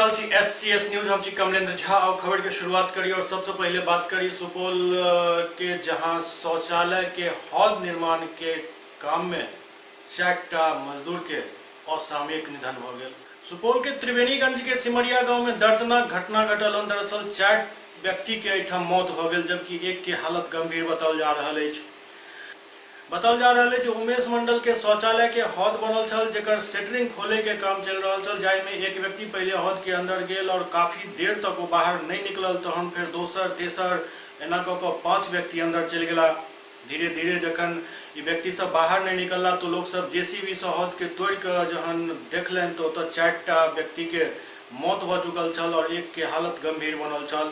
रहल छी SCS news. हम छी कमलेंद्र झा और खबर के शुरुआत करी और सबसे पहले बात करी सुपौल के, जहां शौचालय के हौद निर्माण के काम में 4टा मजदूर के असामयिक निधन हो गया। सुपौल के त्रिवेणीगंज के सिमरिया गांव में दर्दनाक घटना घटल। दरअसल 4 व्यक्ति के एहिठाम मौत हो गई, जबकि एक के हालत गंभीर बताओल जा रहा है। जो उमेश मंडल के शौचालय के हौद बनल छल, जेकर सेटरिंग खोले के काम चल रहा छल, जाहिमे एक व्यक्ति पहले हौद के अंदर गेल और काफी देर तक वो बाहर नहीं निकलल। तहन फिर दोसर तेसर एना क के 5 व्यक्ति अंदर चल गया। धीरे धीरे जखन ये व्यक्ति सब बाहर नहीं निकलला तो लोग सब JCB से हौद के तोड़ के जहन देखलन तो 4टा व्यक्ति के मौत भ चुकल छल और एक के हालत गंभीर बनल छल।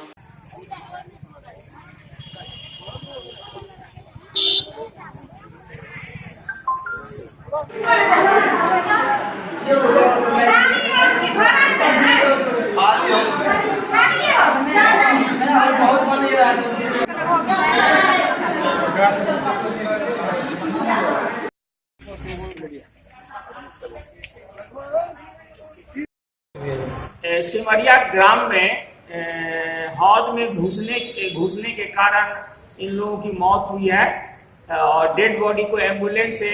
सिमरिया ग्राम में हौद में घुसने के कारण इन लोगों की मौत हुई है और डेड बॉडी को एम्बुलेंस से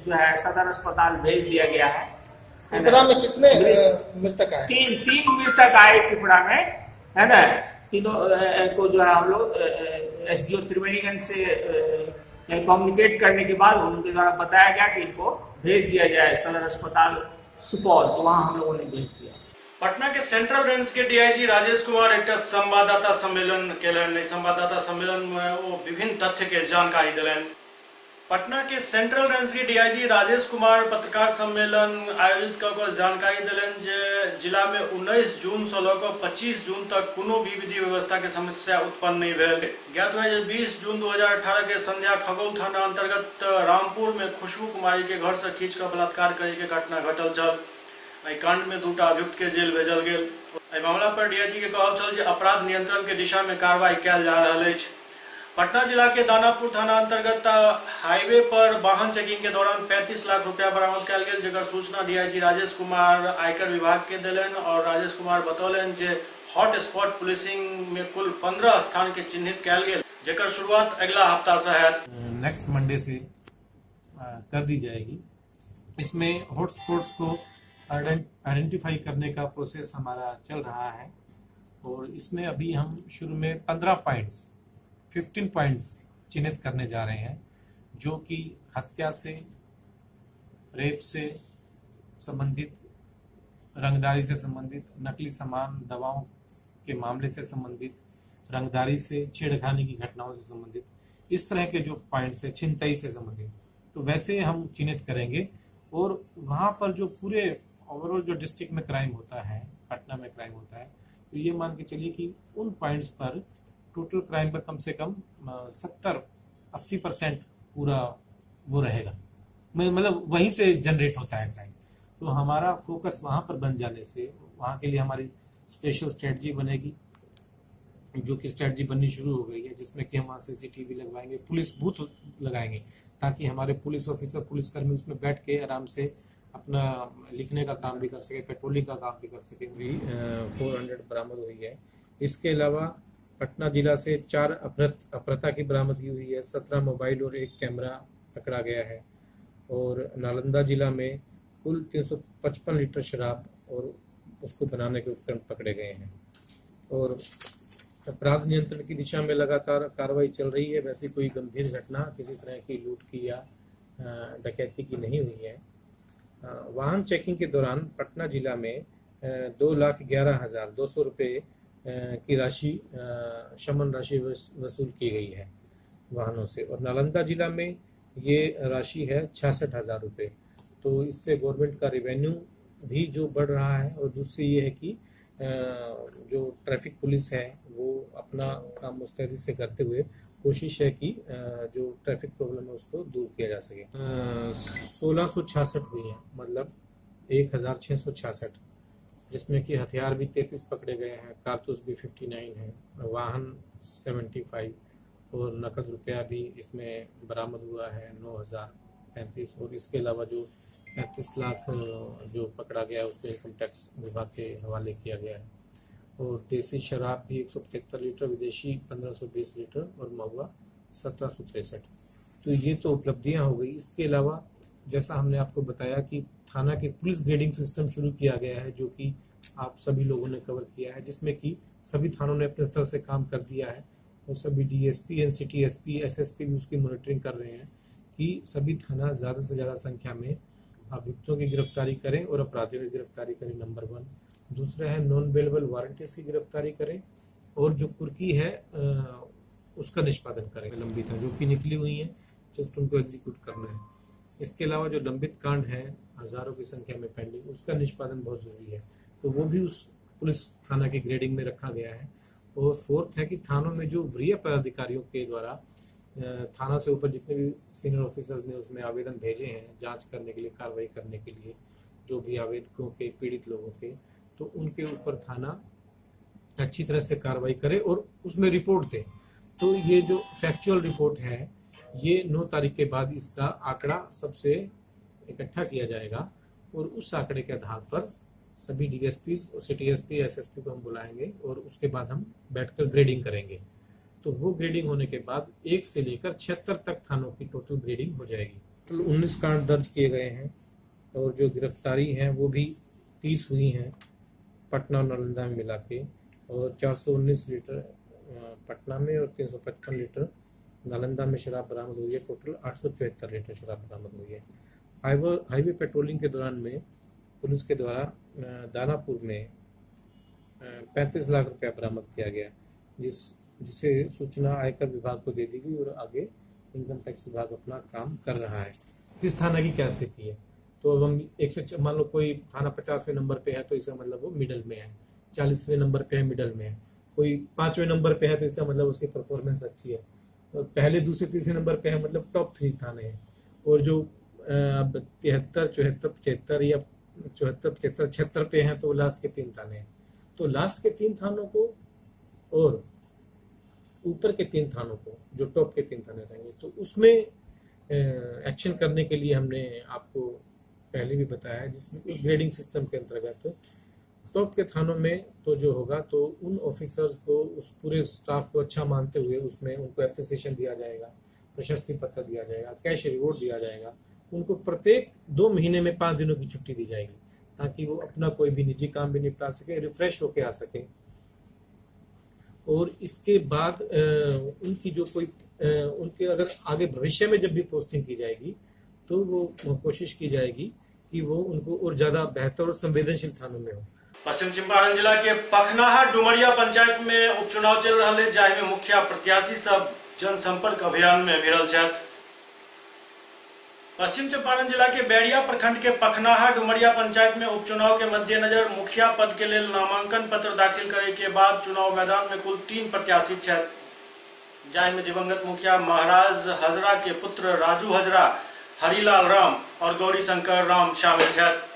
जो है सदर अस्पताल भेज दिया गया है। पिपरा में कितने मृतक आए? तीन मृतक आए पिपरा में, है ना। तीनों को जो है हम लोग SDO त्रिवेणीगंज से कम्युनिकेट करने के बाद उनके द्वारा बताया गया कि इनको भेज दिया जाए सदर अस्पताल सुपौल, तो वहाँ हम लोगों ने भेज दिया। पटना के सेंट्रल रेंज के DIG राजेश कुमार एक संवाददाता सम्मेलन केलन। संवाददाता सम्मेलन में वो विभिन्न तथ्य के जानकारी दिलन। पटना के सेंट्रल रेंज के DIG राजेश कुमार पत्रकार सम्मेलन आयोजित कर जानकारी दिलन जे जिला में 19 जून से लेकर 25 जून तक कोनो भी विधि व्यवस्था के समस्या उत्पन्न नहीं भेल। ज्ञात हुआ 20 जून 2018 के संध्या खगौल थाना अंतर्गत रामपुर में खुशबू कुमारी के घर से खींच कर बलात्कार करे के घटना घटल छल। एहि कांड में 2टा अभियुक्त के जेल भेजल गेल। एहि मामला पर DIG के कहब छल जे अपराध नियंत्रण के दिशा में कार्रवाई कैल जा रहल अछि। पटना जिला के दानापुर थाना अंतर्गत हाईवे पर वाहन चेकिंग के दौरान 35 लाख रुपया बरामद कैल गेल, जेकर सूचना DIG राजेश कुमार आयकर विभाग के दिलन और राजेश कुमार बतौलन जे हॉट स्पॉट पुलिसिंग में कुल 15 स्थान के चिन्हित कैल गेल, जेकर शुरुआत अगला हफ्ता से है। नेक्स्ट मंडे से कर दी जाएगी। इसमें हॉटस्पॉट्स को आइडेंटिफाई करने का प्रोसेस हमारा चल रहा है और इसमें अभी हम शुरू में 15 पॉइंट्स चिन्हित करने जा रहे हैं, जो कि हत्या से, रेप से संबंधित, रंगदारी से संबंधित, नकली सामान दवाओं के मामले से संबंधित, रंगदारी से, छेड़खानी की घटनाओं से संबंधित, इस तरह के जो पॉइंट्स है, छिनतई से संबंधित, तो वैसे हम चिन्हित करेंगे। और वहाँ पर जो पूरे ओवरऑल जो डिस्ट्रिक्ट में क्राइम होता है, पटना में क्राइम होता है, तो ये मान के चलिए कि उन पॉइंट्स पर टोटल क्राइम पर कम से कम 70-80% पूरा वो रहेगा, मतलब वहीं से जनरेट होता है क्राइम। तो हमारा फोकस वहाँ पर बन जाने से वहाँ के लिए हमारी स्पेशल स्ट्रेटजी बनेगी, जो कि स्ट्रेटजी बननी शुरू हो गई है, जिसमें कि हम वहाँ CCTV लगवाएंगे, पुलिस बूथ लगाएंगे, ताकि हमारे पुलिस ऑफिसर, पुलिसकर्मी उसमें बैठ के आराम से अपना लिखने का काम भी कर सके, पेट्रोलिंग का काम भी कर सके। 400 बरामद हुई है। इसके अलावा पटना जिला से 4 अप्रता की बरामदगी हुई है, 17 मोबाइल और 1 कैमरा पकड़ा गया है। और नालंदा जिला में कुल 355 लीटर शराब और उसको बनाने के उपकरण पकड़े गए हैं। और अपराध नियंत्रण की दिशा में लगातार कार्रवाई चल रही है। वैसी कोई गंभीर घटना किसी तरह की लूट की या डकैती की नहीं हुई है। वाहन चेकिंग के दौरान पटना जिला में 2,11,200 रुपये की राशि, शमन राशि वसूल की गई है वाहनों से। और नालंदा जिला में ये राशि है 66,000 रुपये। तो इससे गवर्नमेंट का रेवेन्यू भी जो बढ़ रहा है, और दूसरी ये है कि जो ट्रैफिक पुलिस है वो अपना काम मुस्तैदी से करते हुए कोशिश है कि जो ट्रैफिक प्रॉब्लम है उसको दूर किया जा सके। 1666 हुई है, मतलब 1666, जिसमें कि हथियार भी 33 पकड़े गए हैं, कारतूस भी 59 है, वाहन 75 और नकद रुपया भी इसमें बरामद हुआ है 9,035। और इसके अलावा जो 35 लाख जो पकड़ा गया है उसको इनकम टैक्स विभाग के हवाले किया गया है। और देसी शराब भी 175 लीटर, विदेशी 1520 लीटर और महुआ 1763। तो ये तो उपलब्धियां हो गई। इसके अलावा जैसा हमने आपको बताया कि थाना के पुलिस ग्रेडिंग सिस्टम शुरू किया गया है, जो कि आप सभी लोगों ने कवर किया है, जिसमें कि सभी थानों ने अपने स्तर से काम कर दिया है और सभी डीएसपी, एनसीटी एसपी, एसएसपी भी उसकी मॉनिटरिंग कर रहे हैं कि सभी थाना ज़्यादा से ज़्यादा संख्या में अभियुक्तों की गिरफ्तारी करें और अपराधियों की गिरफ्तारी करें, नंबर 1। दूसरा है नॉन बेलेबल वारंटीज की गिरफ्तारी करें और जो कुर्की है उसका निष्पादन करें। लंबित है जो कि निकली हुई है, जस्ट उनको एग्जीक्यूट करना है। इसके अलावा जो लंबित कांड है हजारों की संख्या में पेंडिंग, उसका निष्पादन बहुत जरूरी है, तो वो भी उस पुलिस थाना की ग्रेडिंग में रखा गया है। और 4th है कि थानों में जो वरीय पदाधिकारियों के द्वारा थाना से ऊपर जितने भी सीनियर ऑफिसर्स ने उसमें आवेदन भेजे हैं जांच करने के लिए, कार्रवाई करने के लिए, जो भी आवेदकों के, पीड़ित लोगों के, तो उनके ऊपर थाना अच्छी तरह से कार्रवाई करे और उसमें रिपोर्ट दे। तो ये जो फैक्चुअल रिपोर्ट है ये 9 तारीख के बाद इसका आंकड़ा सबसे इकट्ठा किया जाएगा और उस आंकड़े के आधार पर सभी डीएसपी और सिटी एसपी, एसएसपी को हम बुलाएंगे और उसके बाद हम बैठकर ग्रेडिंग करेंगे। तो वो ग्रेडिंग होने के बाद 1 से लेकर 76 तक थानों की टोटल ग्रेडिंग हो जाएगी। टोटल 19 कांड दर्ज किए गए हैं और जो गिरफ्तारी है वो भी 30 हुई हैं पटना और नालंदा में मिला के, और 419 लीटर पटना में और 355 लीटर नालंदा में शराब बरामद हुई है। टोटल 874 लीटर शराब बरामद हुई है। हाईवे पेट्रोलिंग के दौरान में पुलिस के द्वारा दानापुर में 35 लाख रुपया बरामद किया गया, जिसे सूचना आयकर विभाग को दे दी गई और आगे इनकम टैक्स विभाग अपना काम कर रहा है। किस थाना की क्या स्थिति है, तो हम 100 मान लो कोई थाना 50वें नंबर पे है तो इसका मतलब वो मिडल में है, 40वें नंबर पे है मिडल में है, कोई 5वें नंबर पे है तो इसका मतलब उसकी परफॉर्मेंस अच्छी है, और पहले, दूसरे, तीसरे नंबर पे है मतलब टॉप 3 थाने हैं। और जो अब 73, 74, 75 या 74, 75, 76 पे हैं तो लास्ट के 3 थाने हैं। तो लास्ट के 3 थानों को और ऊपर के 3 थानों को, जो टॉप के 3 थाने रहेंगे, तो उसमें एक्शन करने के लिए हमने आपको पहले भी बताया है, जिसमें उस ग्रेडिंग सिस्टम के अंतर्गत टॉप के थानों में तो जो होगा तो उन ऑफिसर्स को, उस पूरे स्टाफ को अच्छा मानते हुए उसमें उनको एप्रिसिएशन दिया जाएगा, प्रशस्ति पत्र दिया जाएगा, कैश रिवॉर्ड दिया जाएगा, उनको प्रत्येक 2 महीने में 5 दिनों की छुट्टी दी जाएगी ताकि वो अपना कोई भी निजी काम भी निपटा सके, रिफ्रेश होके आ सके। और इसके बाद उनकी जो कोई उनके अगर आगे भविष्य में जब भी पोस्टिंग की जाएगी तो वो कोशिश की जाएगी कि वो उनको और ज्यादा बेहतर और संवेदनशील थानों में हो। पश्चिम चंपारण जिला के पखनाहा डुमरिया पंचायत में उपचुनाव चल रहा है, जाहि में मुखिया प्रत्याशी सब जनसंपर्क अभियान में भिड़ल छथि। पश्चिम चंपारण जिला के बैरिया प्रखंड के पखनाहा डुमरिया पंचायत में उपचुनाव के मद्देनजर मुखिया पद के लिए नामांकन पत्र दाखिल करे के बाद चुनाव मैदान में कुल 3 प्रत्याशी छथि, जाहि में दिवंगत मुखिया महाराज हजरा के पुत्र राजू हजरा, हरिलाल राम और गौरी शंकर राम शामिल छथि।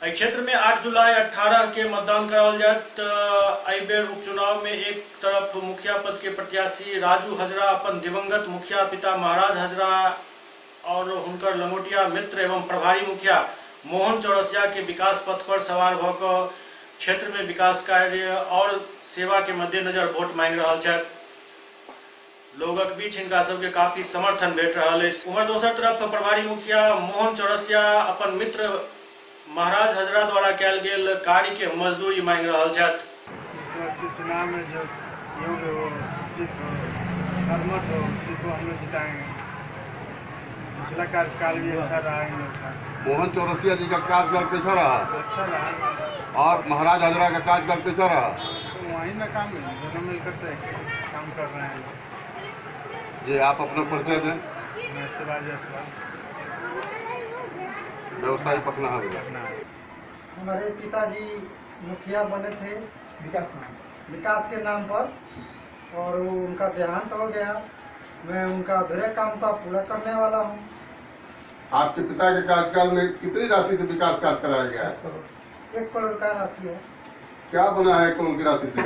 एहि क्षेत्र में 8 जुलाई 18 के मतदान कराओल जायत। एहि बेर उपचुनाव में एक तरफ मुखिया पद के प्रत्याशी राजू हजरा अपन दिवंगत मुखिया पिता महाराज हजरा और हुनकर लंगोटिया मित्र एवं प्रभारी मुखिया मोहन चौरसिया के विकास पथ पर सवार भऽ कऽ क्षेत्र में विकास कार्य और सेवा के मद्देनजर वोट मांगि रहल छथि। लोगक बीच हिनका सबके काफी समर्थन भेट रहल अछि। उम्हर दोसर तरफ प्रभारी मुखिया मोहन चौरसिया अपन मित्र महाराज हजरा द्वारा कैल गेल कार्य के मजदूरी मांग रहल छथि। इस वक्त चुनाव में जो योग्य हो, शिक्षित हो, कर्मठ हो, उसी को हम लोग जिताएंगे। पिछला कार्यकाल भी अच्छा रहा इन लोग का। मोहन चौरसिया जी का कार्यकाल कैसा रहा? अच्छा रहा। और महाराज हजरा का कार्यकाल कैसा रहा? तो वहीं ना काम है, दोनों मिलकर काम कर रहे हैं। जी आप अपना परिचय दें। मैं शिवाजी जायसवाल, व्यवसायी पखनाहा। हमारे पिताजी मुखिया बने थे विकास के नाम पर, और उनका देहांत हो गया। मैं उनका अधूरे काम का पूरा करने वाला हूँ। आपके पिता के कार्यकाल में कितनी राशि से विकास कार्य कराया गया है? 1 करोड़ का राशि है। क्या बना है 1 करोड़ की राशि से?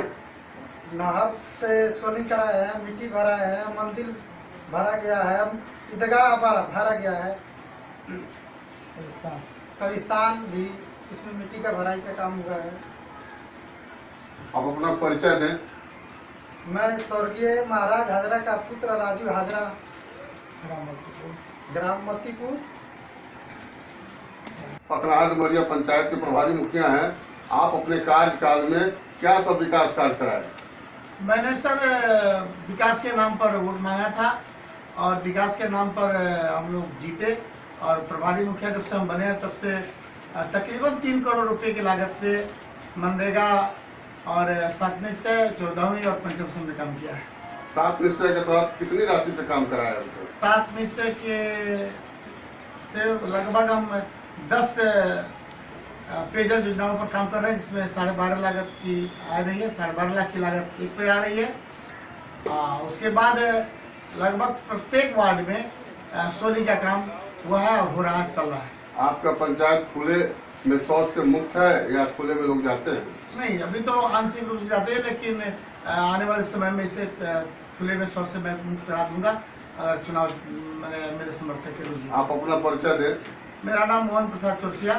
नहर पे सोनी कराया है, मिट्टी भरा है, मंदिर भरा गया है, ईदगाह भरा गया है, कब्रिस्तान भी उसमें मिट्टी का भराई का काम हुआ है। आप अपना परिचय दें। मैं स्वर्गीय महाराज हाजरा का पुत्र राजू हाजरा, ग्राम मतीपुर। पकनार डुमरिया पंचायत के प्रभारी मुखिया हैं। आप अपने कार्यकाल में क्या सब विकास कार्य कराए? मैंने सर विकास के नाम पर वोट मांगा था और विकास के नाम पर हम लोग जीते और प्रभारी मुखिया जब से हम बने तब से तकरीबन 3 करोड़ रुपए की लागत से मनरेगा और 7 निश्चय 14वीं और 5वीं में काम किया है। 7 निश्चय के तहत कितनी राशि से काम कराया? 7 निश्चय के से लगभग हम 10 पेयजल योजनाओं पर काम कर रहे हैं, जिसमें 12.5 लागत की आ रही है, 12.5 लाख की लागत एक पे आ रही है। उसके बाद लगभग प्रत्येक वार्ड में सोली का काम हुआ है और हो रहा है, चल रहा है। आपका पंचायत खुले में शौच से मुक्त है या खुले में लोग जाते हैं? नहीं, अभी तो आंशिक रूप से जाते हैं, लेकिन आने वाले समय में इसे खुले में शौच से मैं मुक्त करा दूंगा अगर चुनाव मेरे समर्थक के रूप। आप अपना परिचय दें। मेरा नाम मोहन प्रसाद चौरसिया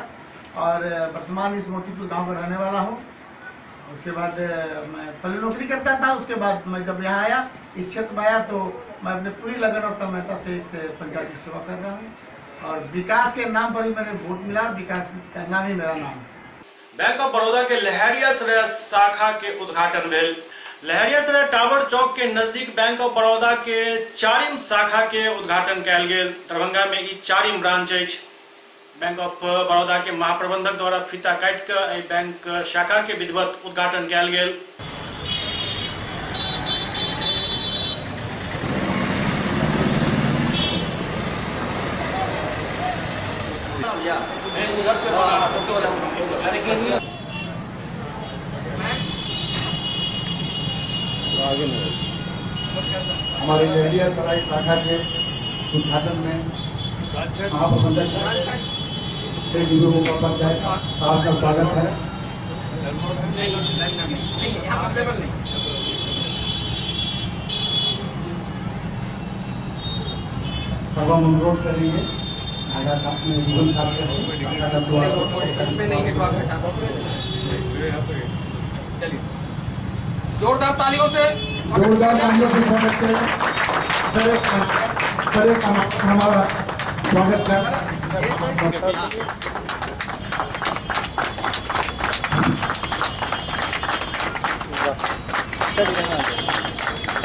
और वर्तमान इस मोतीपुर गांव का रहने वाला हूं। उसके बाद मैं पहले नौकरी करता था, उसके बाद मैं जब यहाँ आया, इस क्षेत्र में आया, तो मैं अपने पूरी लगन और तन्मयता से इस पंचायत की सेवा कर रहा हूँ और विकास के नाम पर ही मैंने वोट मिला। विकास करना ही मेरा नाम है। बैंक ऑफ बड़ौदा के लहरियासराय शाखा के उद्घाटन भेल। लहरियासराय टावर चौक के नजदीक बैंक ऑफ बड़ौदा के 4वीं शाखा के उद्घाटन कयल गेल। दरभंगा में ई 4वीं ब्रांच अछि। बैंक ऑफ बड़ौदा के महाप्रबंधक द्वारा फीता काटि कऽ बैंक शाखा के विधिवत उद्घाटन कयल गेल। हमारे लहरियासराय शाखा के उद्घाटन में महाप्रबंधक साहब का स्वागत है। सब हम अनुरोध करेंगे अपने जीवन जोरदार तालियों से स्वागत करें। हमारा स्वागत है।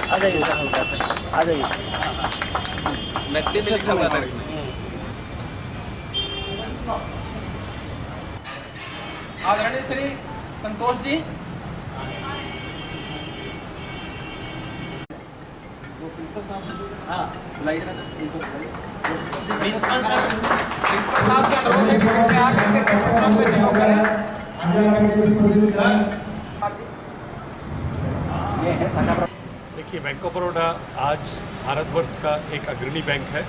आ जाइए नकली में लिखा हुआ था। आदरणीय श्री संतोष जी, प्रिंसिपल साहब के अनुरोध है कि आकर के कार्यक्रम में सहयोग करें। देखिए, बैंक ऑफ बड़ौदा आज भारतवर्ष का एक अग्रणी बैंक है।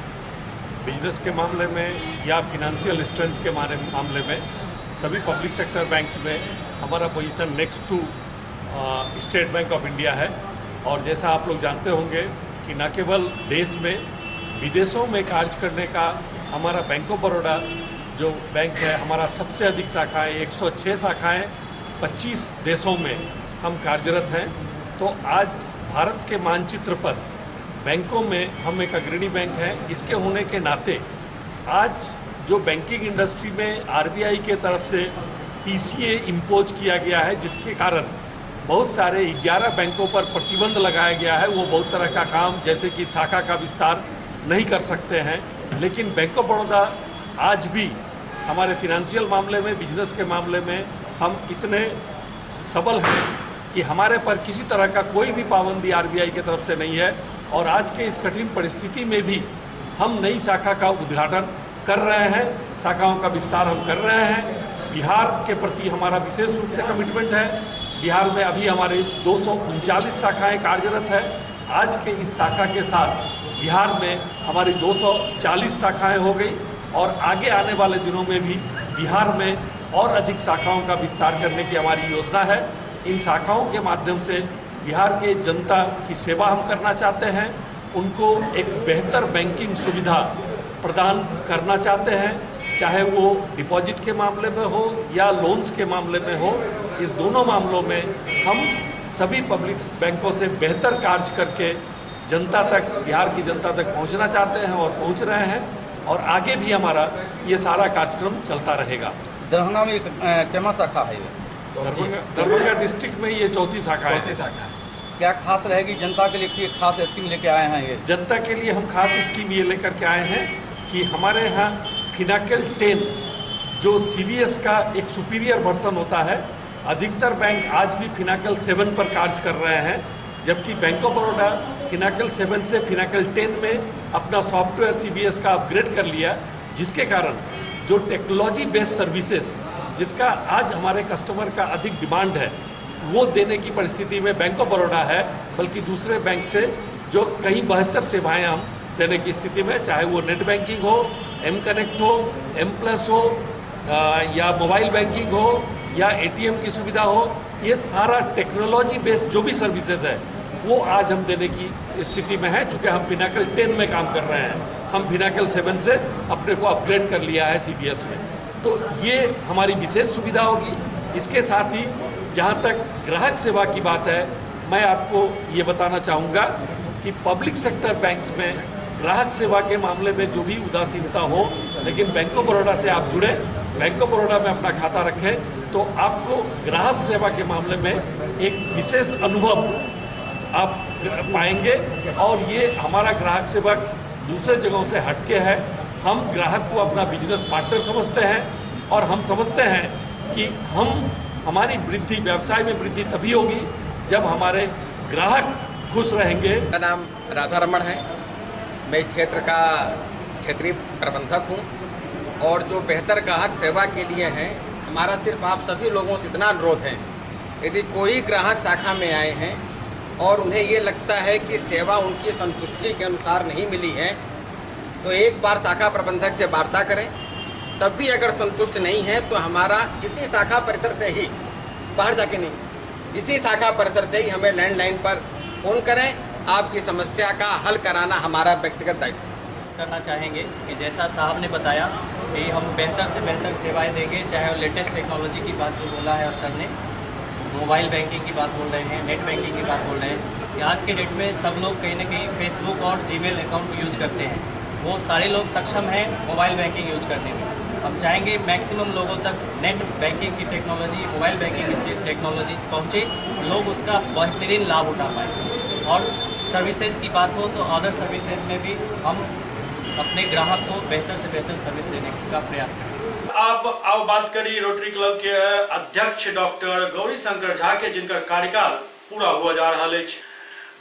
बिजनेस के मामले में या फिनेंशियल स्ट्रेंथ के मामले में सभी पब्लिक सेक्टर बैंक्स में हमारा position next to State Bank of India है। और जैसा आप लोग जानते होंगे कि न केवल देश में, विदेशों में कार्य करने का हमारा बैंक ऑफ बड़ौदा जो बैंक है, हमारा सबसे अधिक शाखाएँ 106 शाखाएँ 25 देशों में हम कार्यरत हैं। तो आज भारत के मानचित्र पर बैंकों में हम एक अग्रणी बैंक हैं। इसके होने के नाते आज जो बैंकिंग इंडस्ट्री में आरबीआई के तरफ से पीसीए इम्पोज किया गया है, जिसके कारण बहुत सारे 11 बैंकों पर प्रतिबंध लगाया गया है। वो बहुत तरह का काम जैसे कि शाखा का विस्तार नहीं कर सकते हैं, लेकिन बैंक ऑफ बड़ौदा आज भी हमारे फिनेंशियल मामले में, बिजनेस के मामले में हम इतने सबल हैं कि हमारे पर किसी तरह का कोई भी पाबंदी आरबीआई की तरफ से नहीं है। और आज के इस कठिन परिस्थिति में भी हम नई शाखा का उद्घाटन कर रहे हैं, शाखाओं का विस्तार हम कर रहे हैं। बिहार के प्रति हमारा विशेष रूप से कमिटमेंट है। बिहार में अभी हमारे 239 शाखाएं कार्यरत है। आज के इस शाखा के साथ बिहार में हमारी 240 शाखाएं हो गई और आगे आने वाले दिनों में भी बिहार में और अधिक शाखाओं का विस्तार करने की हमारी योजना है। इन शाखाओं के माध्यम से बिहार के जनता की सेवा हम करना चाहते हैं, उनको एक बेहतर बैंकिंग सुविधा प्रदान करना चाहते हैं। चाहे वो डिपॉजिट के मामले में हो या लोन्स के मामले में हो, इस दोनों मामलों में हम सभी पब्लिक बैंकों से बेहतर कार्य करके जनता तक, बिहार की जनता तक पहुंचना चाहते हैं और पहुंच रहे हैं, और आगे भी हमारा ये सारा कार्यक्रम चलता रहेगा। दरभंगा में केमा शाखा है? दरभंगा डिस्ट्रिक्ट में ये चौथी शाखा है। चौथी शाखा क्या खास रहेगी जनता के लिए? कि खास स्कीम लेके आए हैं ये? जनता के लिए हम खास स्कीम ये लेकर के आए हैं कि हमारे यहाँ फिनाकल 10 जो CBS का एक सुपीरियर वर्सन होता है, अधिकतर बैंक आज भी फिनाकल 7 पर कार्य कर रहे हैं, जबकि बैंक ऑफ बड़ौदा फिनाकल 7 से फिनाकल 10 में अपना सॉफ्टवेयर CBS का अपग्रेड कर लिया, जिसके कारण जो टेक्नोलॉजी बेस्ड सर्विसेज जिसका आज हमारे कस्टमर का अधिक डिमांड है, वो देने की परिस्थिति में बैंक ऑफ बड़ौदा है, बल्कि दूसरे बैंक से जो कई बेहतर सेवाएं हम देने की स्थिति में, चाहे वो नेट बैंकिंग हो, M कनेक्ट हो, M+ हो, या मोबाइल बैंकिंग हो, या ATM की सुविधा हो, ये सारा टेक्नोलॉजी बेस्ड जो भी सर्विसेज है वो आज हम देने की स्थिति में है। चूँकि हम फिनाकल 10 में काम कर रहे हैं, हम फिनाकल 7 से अपने को अपग्रेड कर लिया है CBS में, तो ये हमारी विशेष सुविधा होगी। इसके साथ ही जहाँ तक ग्राहक सेवा की बात है, मैं आपको ये बताना चाहूँगा कि पब्लिक सेक्टर बैंक्स में ग्राहक सेवा के मामले में जो भी उदासीनता हो, लेकिन बैंक ऑफ बड़ौदा से आप जुड़े, बैंक ऑफ बड़ौदा में अपना खाता रखें, तो आपको ग्राहक सेवा के मामले में एक विशेष अनुभव आप पाएंगे। और ये हमारा ग्राहक सेवा दूसरे जगहों से हटके है। हम ग्राहक को अपना बिजनेस पार्टनर समझते हैं, और हम समझते हैं कि हमारी वृद्धि, व्यवसाय में वृद्धि तभी होगी जब हमारे ग्राहक खुश रहेंगे। मेरा नाम राधा रमण है, मैं इस क्षेत्र का क्षेत्रीय प्रबंधक हूँ, और जो बेहतर ग्राहक सेवा के लिए हैं, हमारा सिर्फ आप सभी लोगों से इतना अनुरोध है, यदि कोई ग्राहक शाखा में आए हैं और उन्हें ये लगता है कि सेवा उनकी संतुष्टि के अनुसार नहीं मिली है, तो एक बार शाखा प्रबंधक से वार्ता करें। तब भी अगर संतुष्ट नहीं है तो हमारा इसी शाखा परिसर से ही, बाहर जाके नहीं, इसी शाखा परिसर से ही हमें लैंडलाइन पर फ़ोन करें। आपकी समस्या का हल कराना हमारा व्यक्तिगत दायित्व करना चाहेंगे कि जैसा साहब ने बताया कि हम बेहतर से बेहतर सेवाएं देंगे, चाहे वो लेटेस्ट टेक्नोलॉजी की बात जो बोला है और सर ने, मोबाइल बैंकिंग की बात बोल रहे हैं, नेट बैंकिंग की बात बोल रहे हैं कि आज के डेट में सब लोग कहीं ना कहीं फेसबुक और जीमेल अकाउंट यूज करते हैं। वो सारे लोग सक्षम हैं मोबाइल बैंकिंग यूज करने में। हम चाहेंगे मैक्सिमम लोगों तक नेट बैंकिंग की टेक्नोलॉजी, मोबाइल बैंकिंग की टेक्नोलॉजी पहुँचे, लोग उसका बेहतरीन लाभ उठा पाएँ। और सर्विसेज की बात हो तो अदर सर्विसेज में भी हम अपने ग्राहक को बेहतर से बेहतर सर्विस देने का प्रयास करें। अब बात करी रोटरी क्लब के अध्यक्ष डॉक्टर गौरी शंकर झा के, जिनका कार्यकाल पूरा हुआ जा रहा है।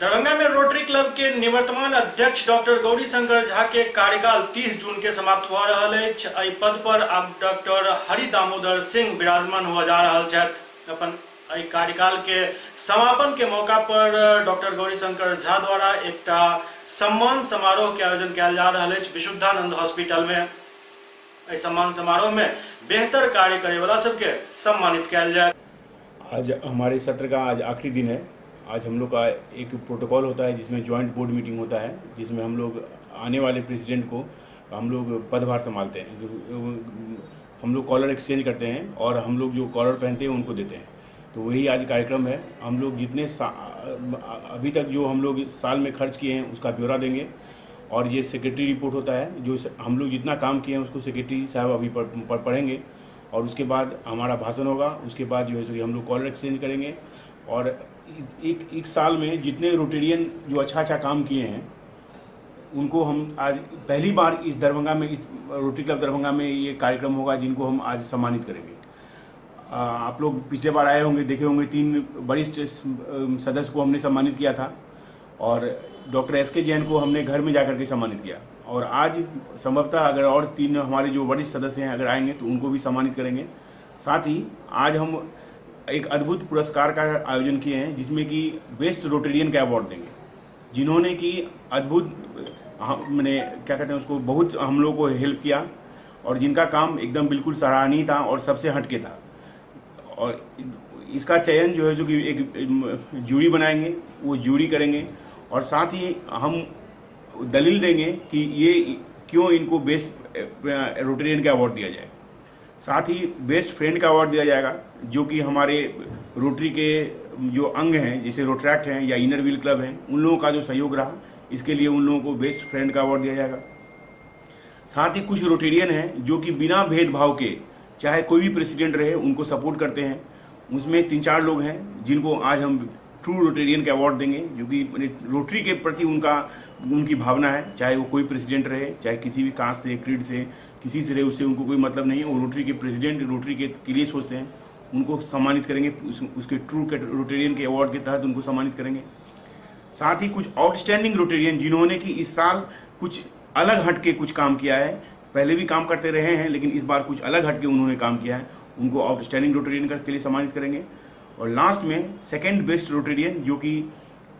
दरभंगा में रोटरी क्लब के निवर्तमान अध्यक्ष डॉक्टर गौरी शंकर झा के कार्यकाल 30 जून के समाप्त हुआ रहा है। एहि पद पर अब डॉक्टर हरि दामोदर सिंह विराजमान हुआ जा रहा है। अपन एहि कार्यकाल के समापन के मौका पर डॉक्टर गौरी शंकर झा द्वारा एक सम्मान समारोह के आयोजन किया जा रहा है विशुद्धानंद हॉस्पिटल में। सम्मान समारोह में बेहतर कार्य करे वाला सबके सम्मानित किया जाए। आज हमारे सत्र का आज आखिरी दिन है। आज हम लोग का एक प्रोटोकॉल होता है जिसमें जॉइंट बोर्ड मीटिंग होता है, जिसमें हम लोग आने वाले प्रेसिडेंट को हम लोग पदभार संभालते हैं। हम लोग कॉलर एक्सचेंज करते हैं और हम लोग जो कॉलर पहनते हैं उनको देते हैं। तो वही आज कार्यक्रम है। हम लोग जितने अभी तक जो हम लोग साल में खर्च किए हैं उसका ब्यौरा देंगे, और ये सेक्रेटरी रिपोर्ट होता है, जो हम लोग जितना काम किए हैं उसको सेक्रेटरी साहब अभी पढ़ेंगे, और उसके बाद हमारा भाषण होगा। उसके बाद जो है सो हम लोग कॉलर एक्सचेंज करेंगे, और एक साल में जितने रोटेरियन जो अच्छा काम किए हैं उनको हम आज पहली बार इस दरभंगा में, इस रोटरी क्लब दरभंगा में ये कार्यक्रम होगा जिनको हम आज सम्मानित करेंगे। आप लोग पिछले बार आए होंगे, देखे होंगे 3 वरिष्ठ सदस्य को हमने सम्मानित किया था, और डॉक्टर SK जैन को हमने घर में जाकर के सम्मानित किया। और आज संभवतः अगर और 3 हमारे जो वरिष्ठ सदस्य हैं अगर आएंगे तो उनको भी सम्मानित करेंगे। साथ ही आज हम एक अद्भुत पुरस्कार का आयोजन किए हैं, जिसमें कि बेस्ट रोटेरियन का अवार्ड देंगे, जिन्होंने कि अद्भुत मैंने क्या कहते हैं उसको, बहुत हम लोग को हेल्प किया, और जिनका काम एकदम बिल्कुल सराहनीय था और सबसे हटके था। और इसका चयन जो है जो कि एक जूरी बनाएंगे, वो जूरी करेंगे, और साथ ही हम दलील देंगे कि ये क्यों इनको बेस्ट रोटेरियन का अवार्ड दिया जाए। साथ ही बेस्ट फ्रेंड का अवार्ड दिया जाएगा, जो कि हमारे रोटरी के जो अंग हैं जैसे रोट्रैक्ट हैं या इनर व्हील क्लब हैं, उन लोगों का जो सहयोग रहा इसके लिए उन लोगों को बेस्ट फ्रेंड का अवार्ड दिया जाएगा। साथ ही कुछ रोटेरियन हैं जो कि बिना भेदभाव के चाहे कोई भी प्रेसिडेंट रहे उनको सपोर्ट करते हैं। उसमें 3-4 लोग हैं जिनको आज हम ट्रू रोटेरियन के अवार्ड देंगे, जो कि रोटरी के प्रति उनकी भावना है, चाहे वो कोई प्रेसिडेंट रहे, चाहे किसी भी कास्ट से, क्रीड से, किसी से रहे, उससे उनको कोई मतलब नहीं है। वो रोटरी के प्रेसिडेंट रोटरी के लिए सोचते हैं, उनको सम्मानित करेंगे, उसके ट्रू रोटेरियन के अवार्ड के तहत उनको सम्मानित करेंगे। साथ ही कुछ आउटस्टैंडिंग रोटेरियन जिन्होंने कि इस साल कुछ अलग हट के कुछ काम किया है, पहले भी काम करते रहे हैं लेकिन इस बार कुछ अलग हट के उन्होंने काम किया है, उनको आउटस्टैंडिंग रोटेरियन के लिए सम्मानित करेंगे। और लास्ट में सेकंड बेस्ट रोटेरियन जो कि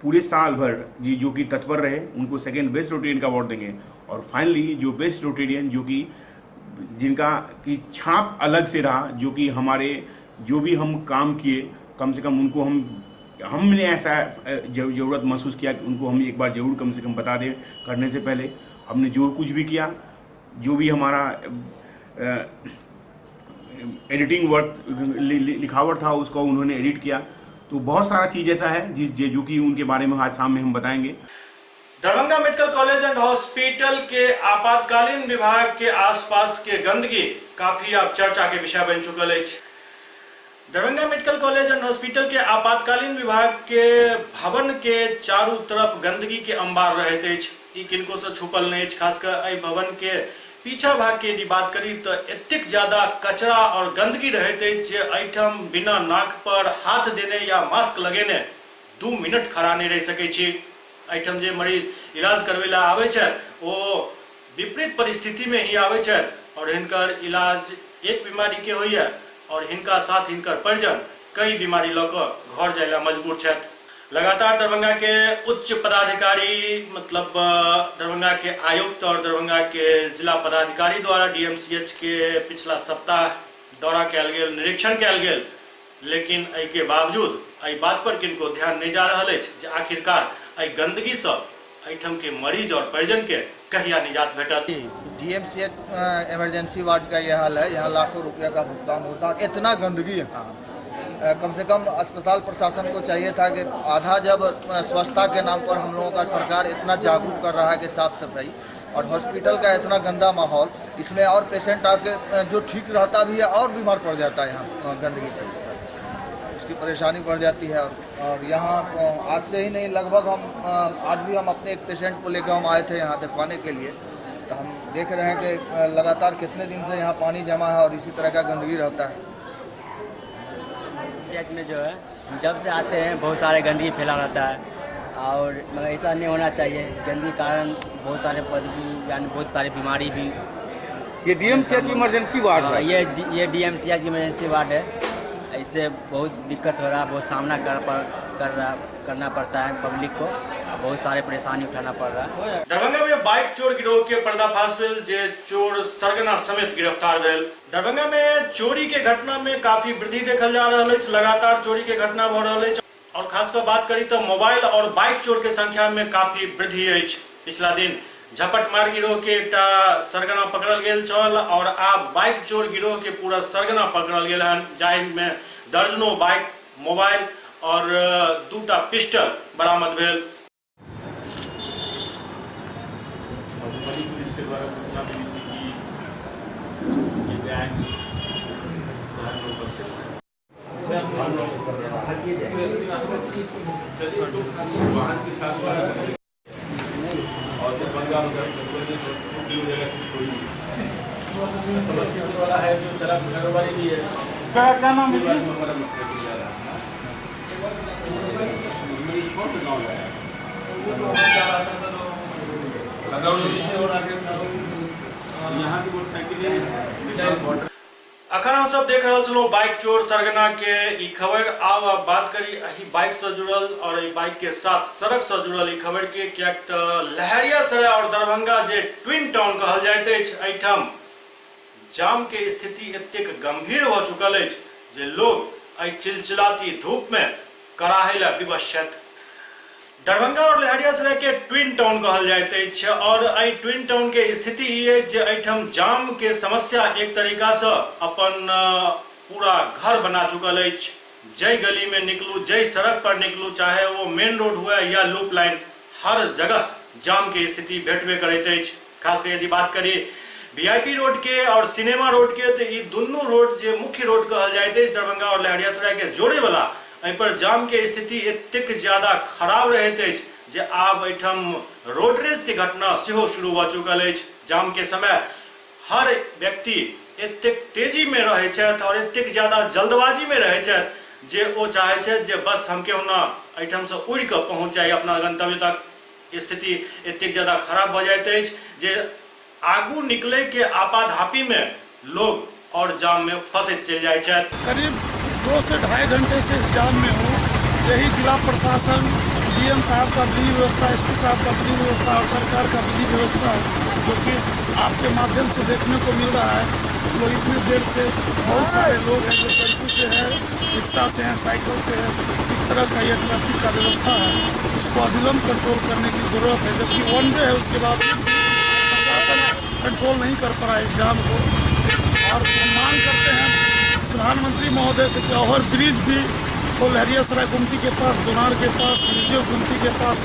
पूरे साल भर जो कि तत्पर रहे, उनको सेकंड बेस्ट रोटेरियन का अवार्ड देंगे। और फाइनली जो बेस्ट रोटेरियन जो कि जिनका की छाप अलग से रहा, जो कि हमारे जो भी हम काम किए कम से कम उनको हमने ऐसा ज़रूरत महसूस किया कि उनको हम एक बार ज़रूर कम से कम बता दें करने से पहले। हमने जो कुछ भी किया, जो भी हमारा एडिटिंग वर्क लिखावट था उसको उन्होंने एडिट किया, तो बहुत सारा चीज़ ऐसा है जो कि उनके बारे में आज शाम में हम बताएंगे। Darbhanga medical college and hospital के आपातकालीन विभाग के आसपास के गंदगी काफी अब चर्चा के विषय बन चुकल है। Darbhanga medical college and hospital के आपातकालीन विभाग के भवन के चारों तरफ गंदगी के अंबार रहते हैं। किनको से छुपल नहीं, खासकर एहि भवन के पीछा भाग के यदि बात करी तो एतेक ज्यादा कचरा और गंदगी रहते जे एहिठाम बिना नाक पर हाथ देने या मास्क लगेने 2 मिनट खड़ा नहीं रह सके छी। एहिठाम जे मरीज इलाज करवेला आवे छै वो विपरीत परिस्थिति में ही आवे छै और हिनकर इलाज एक बीमारी के होइए और हिनका साथ हिनकर परिजन कई बीमारी लऽ घर जाइला मजबूर छथि। लगातार दरभंगा के उच्च पदाधिकारी मतलब दरभंगा के आयुक्त और दरभंगा के जिला पदाधिकारी द्वारा डीएमसीएच के पिछला सप्ताह दौरा कयल गेल, निरीक्षण कयल गेल, लेकिन एहि के बावजूद एहि बात पर किनको ध्यान नहीं जा रहा है जे आखिरकार एहि गंदगी से एहिठाम के मरीज और परिजन के कहिया निजात भेटत। डीएमसीएच इमरजेंसी वार्ड का यह हाल है, यहाँ लाखों रुपये का भुगतान होता है, इतना गंदगी यहाँ। कम से कम अस्पताल प्रशासन को चाहिए था कि आधा जब स्वच्छता के नाम पर हम लोगों का सरकार इतना जागरूक कर रहा है कि साफ सफाई, और हॉस्पिटल का इतना गंदा माहौल, इसमें और पेशेंट आके जो ठीक रहता भी है और बीमार पड़ जाता है यहाँ गंदगी से, उसकी परेशानी बढ़ जाती है। और यहाँ आज से ही नहीं, लगभग आज भी हम अपने एक पेशेंट को लेकर हम आए थे यहाँ दिखवाने के लिए, तो हम देख रहे हैं कि लगातार कितने दिन से यहाँ पानी जमा है और इसी तरह का गंदगी रहता है। में जो है जब से आते हैं बहुत सारे गंदगी फैला रहता है और मगर ऐसा नहीं होना चाहिए। गंदगी कारण बहुत सारे बदबू यानी बहुत सारी बीमारी भी। ये डीएमसीएच इमरजेंसी वार्ड है, ये डीएमसीएच इमरजेंसी वार्ड है। इससे बहुत दिक्कत हो रहा है, बहुत सामना करना पड़ता है पब्लिक को, बहुत सारे परेशानी उठाना पड़ रहा है। दरभंगा में बाइक चोर गिरोह के पर्दाफाश भेल, जे चोर सरगना समेत गिरफ्तार भेल। दरभंगा में चोरी के घटना में काफी वृद्धि देखल जा रहा है, लगातार चोरी के घटना भ रहा है और खासकर बात करी तो मोबाइल और बाइक चोर के संख्या में काफी वृद्धि है। पिछला दिन झपटमार गिरोह के एक सरगना पकड़ल गेल छल और आब बाइक चोर गिरोह के पूरा सरगना पकड़ल गेल हन, जाहि में दर्जनों बाइक, मोबाइल और 2टा पिस्टल बरामद भेल। वाला है जो सड़क कारोबारी भी है, क्या नाम है? अखन हम सब देख रहे छलौ बाइक चोर सरगना के ई खबर। आब बात करी एही बाइक से जुड़ल और ई बाइक के साथ सड़क से जुड़ल ई खबर के, कियाक त लहरियासराय और दरभंगा जे ट्विन टाउन कहल जाइत अछि, एहिठाम जाम के स्थिति एतेक गंभीर हो चुकल अछि जे लोग एहि चिलचिलाती धूप में कराहे ला विवश छथि। दरभंगा और लहरियासराय के ट्विन टाउन कहल जाइत अछि और आई ट्विन टाउन के स्थिति ये जे एठम जाम के समस्या एक तरीका से अपन पूरा घर बना चुकल अछि। जय गली में निकलू, जय सड़क पर निकलू, चाहे वो मेन रोड हुआ या लूप लाइन, हर जगह जाम के स्थिति भेटबे करैत अछि। खास कर यदि बात करिए वीआईपी रोड के और सिनेमा रोड के, तो ये दोनों रोड जो मुख्य रोड कहल जाइत अछि दरभंगा और लहरियासराय के जोड़े वाला, एहि पर जाम के स्थिति एतेक ज्यादा खराब रहैत अछि जे आब एठम रोड रेज के घटना सेहो शुरू भ चुकल अछि। जाम के समय हर व्यक्ति एतेक तेजी में रहै छथि और एतेक ज्यादा जल्दबाजी में रहै छथि जे ओ चाहै छथि जे बस हम केहू ना एठम से उड़ि कऽ पहुँच जाए अपना गंतव्य तक। स्थिति एतेक ज्यादा खराब भ जाइत अछि जे आगू निकले के आपाधापी में लोग और जाम में फंसैत चलि जाइत छथि। करीब 2 से ढाई घंटे से इस जाम में हूँ। यही जिला प्रशासन, डीएम साहब का विधि व्यवस्था, एसपी साहब का विधि व्यवस्था और सरकार का विधि व्यवस्था जो कि आपके माध्यम से देखने को मिल रहा है। लोग इतनी देर से बहुत सारे लोग हैं जो टेम्पू से है, रिक्शा से हैं, साइकिल से है, इस तरह का ये ट्रैफिक का व्यवस्था है, इसको अविलंब कंट्रोल करने की ज़रूरत है। जबकि वन डे है, उसके बाद प्रशासन कंट्रोल नहीं कर पा रहा है इस जाम को। और मांग करते हैं प्रधानमंत्री महोदय से कि ओवर ब्रिज भी तो लहरियासराय गुमती के पास, दोनार के पास, म्यूजियम गुमती के पास,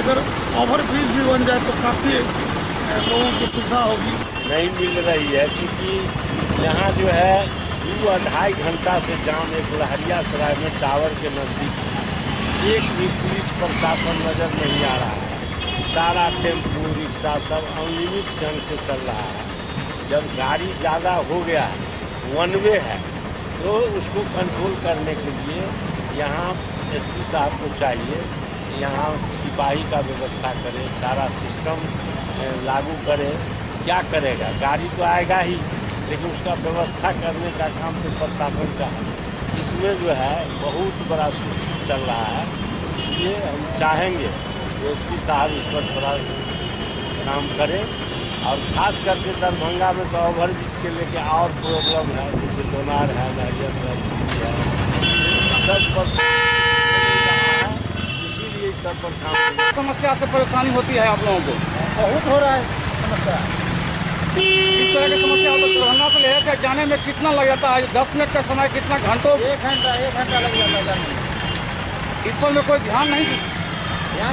अगर ओवर ब्रिज भी बन जाए तो काफ़ी लोगों को सुविधा होगी। नहीं मिल रही है क्योंकि यहाँ जो है 2-2.5 घंटा से जाम एक लहरियासराय में टावर के नज़दीक, एक भी पुलिस प्रशासन नज़र नहीं आ रहा है। सारा टेम्पू रिक्शा सब अनलिमिट ढंग से चल रहा है। जब गाड़ी ज़्यादा हो गया है, वन वे है, तो उसको कंट्रोल करने के लिए यहाँ एसपी साहब को चाहिए यहाँ सिपाही का व्यवस्था करें, सारा सिस्टम लागू करें। क्या करेगा, गाड़ी तो आएगा ही, लेकिन उसका व्यवस्था करने का काम तो प्रशासन का है। इसमें जो है बहुत बड़ा सुस्त चल रहा है। इसलिए हम चाहेंगे कि एसपी साहब इस पर थोड़ा काम करें। और खास करके दरभंगा में तो ओवरब्रिज के लेके और प्रॉब्लम है, जैसे दोनार है, लहरियासराय है, सब पर इसीलिए सब पर काम। समस्या से परेशानी होती है आप लोगों को? बहुत हो रहा है समस्या। इस तरह की समस्या हो तो दरभंगा से लेकर जाने में कितना लग जाता है? 10 मिनट का समय कितना घंटों? 1 घंटा लग जाता है जाने में। इस पर में कोई ध्यान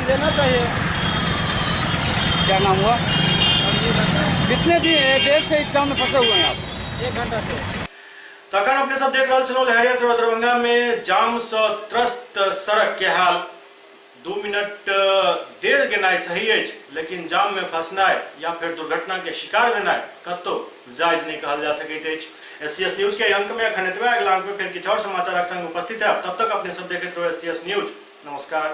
देना चाहिए। क्या नाम हुआ? कितने देर से इस जाम में फंसे हुए हैं आप? 1 घंटा से। तखन अपने सब देख रहे छलौ लहरियासराय दरभंगा में जाम से त्रस्त सड़क के हाल। 2 मिनट देर गेनाइ सही अछि, लेकिन जाम में फंसनाइ या फिर दुर्घटना के शिकार भेनाइ कतौ जायज नहीं कहल जा सकैत अछि। एससीएस न्यूज के अंक में अखन एतबे, अगिला अंक में फिर किछु और समाचारक संग उपस्थित है। तब तक अपने सब देखैत रहू एससीएस न्यूज। नमस्कार।